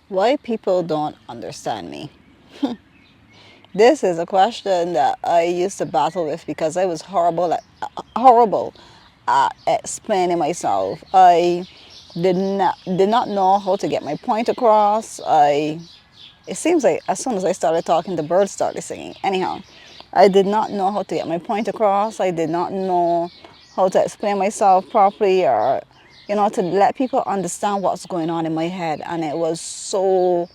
Why people don't understand me? This is a question that I used to battle with because I was horrible at explaining myself. I did not know how to get my point across. It seems like as soon as I started talking, the birds started singing. Anyhow, I did not know how to get my point across. I did not know how to explain myself properly, or to let people understand what's going on in my head. And it was so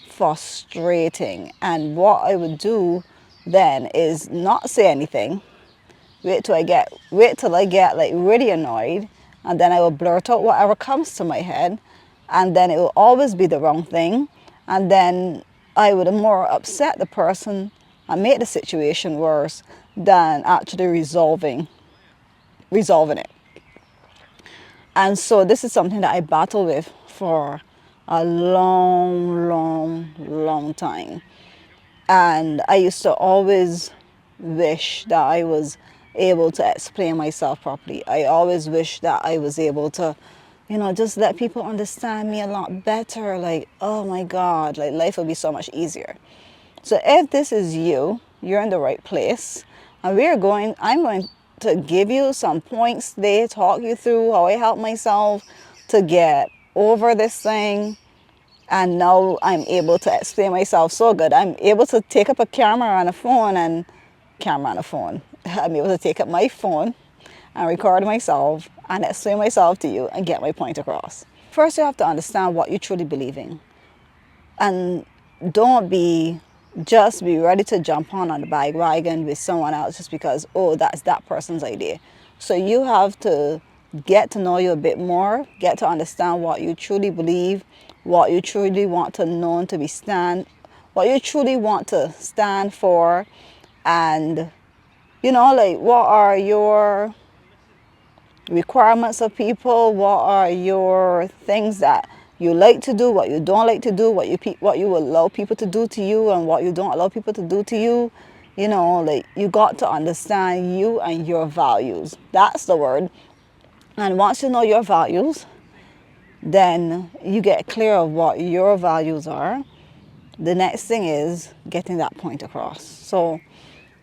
frustrating. And what I would do then is not say anything, wait till I get like really annoyed, and then I will blurt out whatever comes to my head, and then it will always be the wrong thing, and then I would more upset the person and make the situation worse than actually resolving it. And so this is something that I battle with for a long time. And I used to always wish that I was able to explain myself properly. I always wish that I was able to, just let people understand me a lot better. Like, oh my God, like life would be so much easier. So if this is you, you're in the right place. And I'm going to give you some points today, talk you through how I help myself to get over this thing. And now I'm able to explain myself so good. I'm able to take up a camera on a phone. I'm able to take up my phone and record myself and explain myself to you and get my point across. First, you have to understand what you truly believe in. And don't just be ready to jump on the bandwagon with someone else just because, oh, that's that person's idea. So you have to get to know you a bit more, get to understand what you truly believe, what you truly want to know to be what you truly want to stand for, and like what are your requirements of people, what are your things that you like to do, what you don't like to do, what you allow people to do to you and what you don't allow people to do to you. Like you got to understand you and your values. That's the word. And once you know your values, then you get clear of what your values are. The next thing is getting that point across. So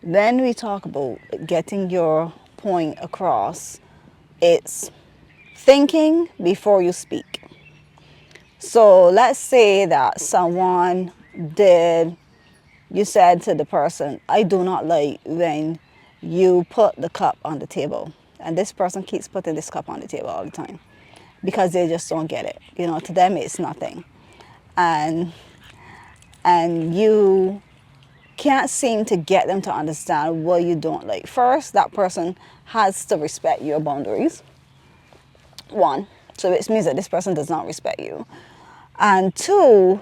when we talk about getting your point across, it's thinking before you speak. So let's say that you said to the person, I do not like when you put the cup on the table. And this person keeps putting this cup on the table all the time because they just don't get it. To them it's nothing. And you can't seem to get them to understand what you don't like. First, that person has to respect your boundaries. One, so it means that this person does not respect you. And two,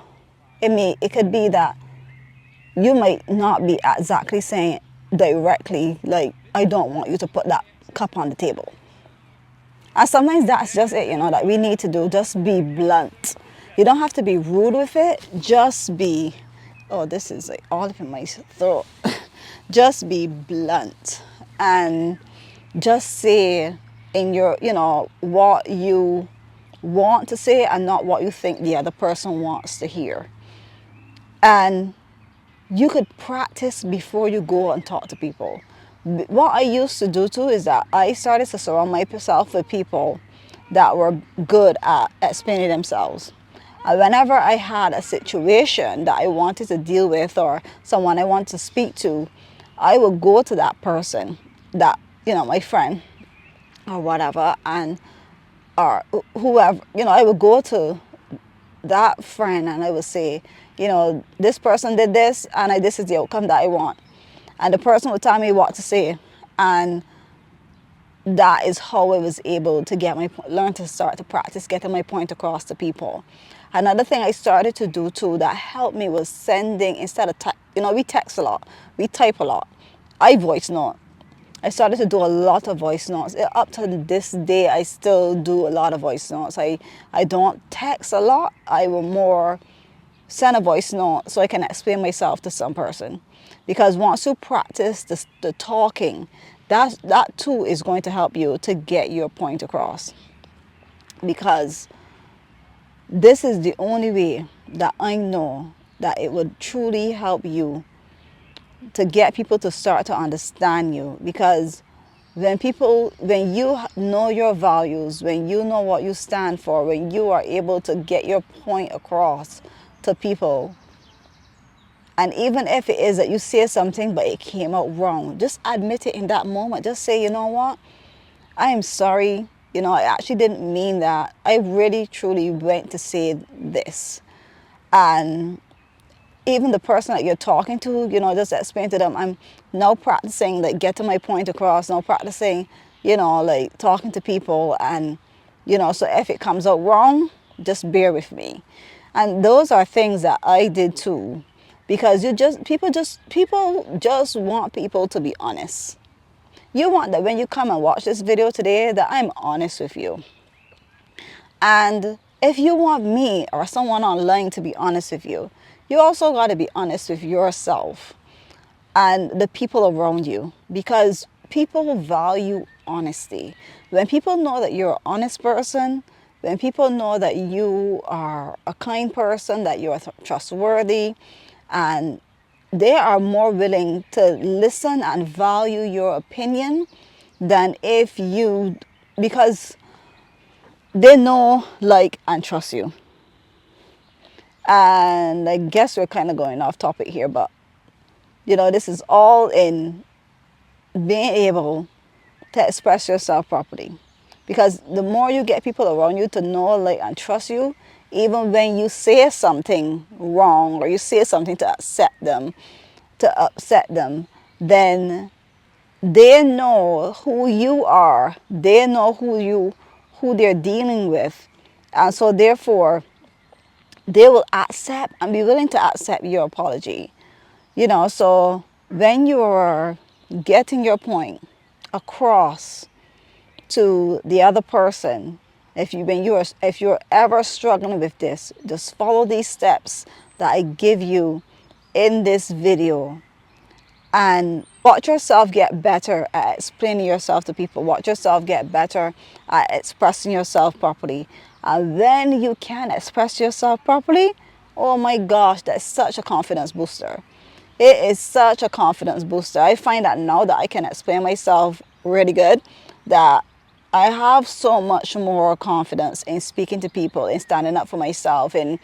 it could be that you might not be exactly saying directly, like, I don't want you to put that cup on the table. And sometimes that's just it, that we need to do. Just be blunt. You don't have to be rude with it. Just be, oh, this is like all up in my throat. Just be blunt and just say in your, what you want to say and not what you think the other person wants to hear. And you could practice before you go and talk to people. What I used to do too is that I started to surround myself with people that were good at explaining themselves. And whenever I had a situation that I wanted to deal with or someone I wanted to speak to, I would go to that person, my friend or whatever, or whoever, I would go to that friend and I would say, this person did this and this is the outcome that I want. And the person would tell me what to say. And that is how I was able to learn to start to practice getting my point across to people. Another thing I started to do too that helped me was sending, instead of, we text a lot, we type a lot. I voice note. I started to do a lot of voice notes. Up to this day, I still do a lot of voice notes. I don't text a lot. I will more send a voice note so I can explain myself to some person. Because once you practice the talking, that too is going to help you to get your point across. Because This is the only way that I know that it would truly help you to get people to start to understand you. Because when you know your values, when you know what you stand for, when you are able to get your point across to people, and even if it is that you say something but it came out wrong, just admit it in that moment. Just say, you know what, I am sorry. I actually didn't mean that. I really truly went to say this. And even the person that you're talking to, just explain to them, I'm now practicing, like, getting my point across, now practicing, like, talking to people. And, so if it comes out wrong, just bear with me. And those are things that I did too. Because people just want people to be honest. You want that when you come and watch this video today, that I'm honest with you. And if you want me or someone online to be honest with you, you also got to be honest with yourself and the people around you, because people value honesty. When people know that you're an honest person, when people know that you are a kind person, that you are trustworthy, and they are more willing to listen and value your opinion than if you, because they know, like, and trust you. And I guess we're kind of going off topic here, but this is all in being able to express yourself properly. Because the more you get people around you to know, like, and trust you, even when you say something wrong or you say something to upset them, then they know who you are. They know who they're dealing with. And so therefore, they will accept and be willing to accept your apology. So when you're getting your point across to the other person, if you're ever struggling with this, just follow these steps that I give you in this video, and watch yourself get better at explaining yourself to people. Watch yourself get better at expressing yourself properly. And when you can express yourself properly, oh my gosh, that's such a confidence booster. It is such a confidence booster. I find that now that I can explain myself really good, that I have so much more confidence in speaking to people, in standing up for myself, in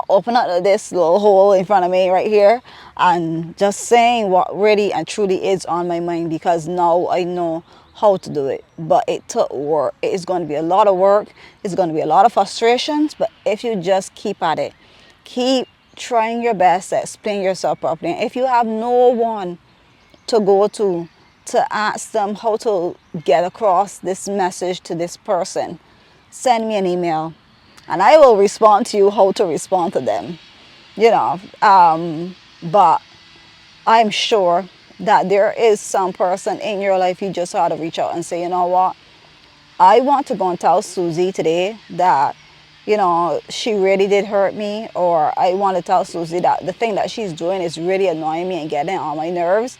open up this little hole in front of me right here and just saying what really and truly is on my mind, because now I know how to do it. But it took work. It is going to be a lot of work. It's going to be a lot of frustrations. But if you just keep at it, keep trying your best to explain yourself properly. And if you have no one to go to ask them how to get across this message to this person, send me an email and I will respond to you how to respond to them. But I'm sure that there is some person in your life you just ought to reach out and say, you know what, I want to go and tell Susie today that, she really did hurt me, or I want to tell Susie that the thing that she's doing is really annoying me and getting on my nerves,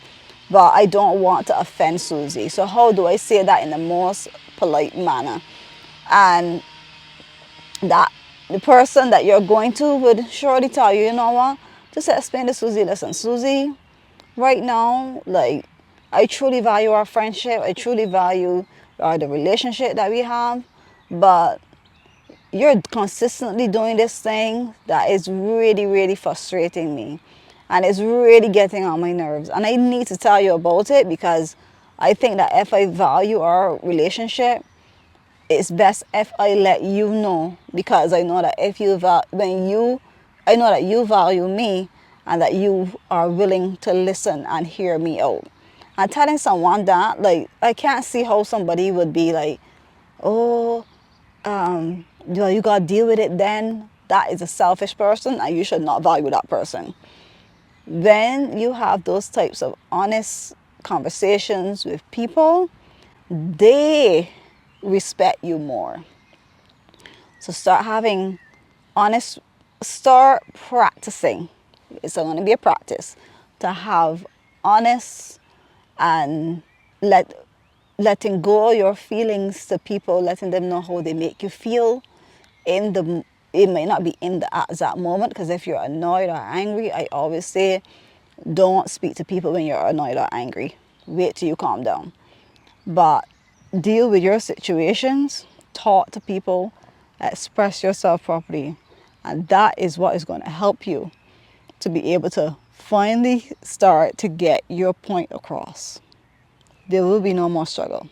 but I don't want to offend Susie. So how do I say that in the most polite manner? And that the person that you're going to would surely tell you, you know what, just explain to Susie, listen, Susie, right now, like, I truly value our friendship. I truly value the relationship that we have. But you're consistently doing this thing that is really, really frustrating me. And it's really getting on my nerves. And I need to tell you about it, because I think that if I value our relationship, it's best if I let you know, because I know that I know that you value me and that you are willing to listen and hear me out. And telling someone that, like, I can't see how somebody would be like, oh, you gotta deal with it then. That is a selfish person and you should not value that person. When you have those types of honest conversations with people, they respect you more. So start practicing. It's going to be a practice to have honest and letting go of your feelings to people, letting them know how they make you feel in the, it may not be in the exact moment, because if you're annoyed or angry, I always say don't speak to people when you're annoyed or angry. Wait till you calm down. But deal with your situations, talk to people, express yourself properly, and that is what is going to help you to be able to finally start to get your point across. There will be no more struggle.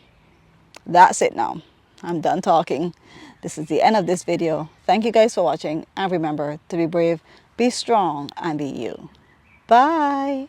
That's it now. I'm done talking. This is the end of this video. Thank you guys for watching, and remember to be brave, be strong, and be you. Bye.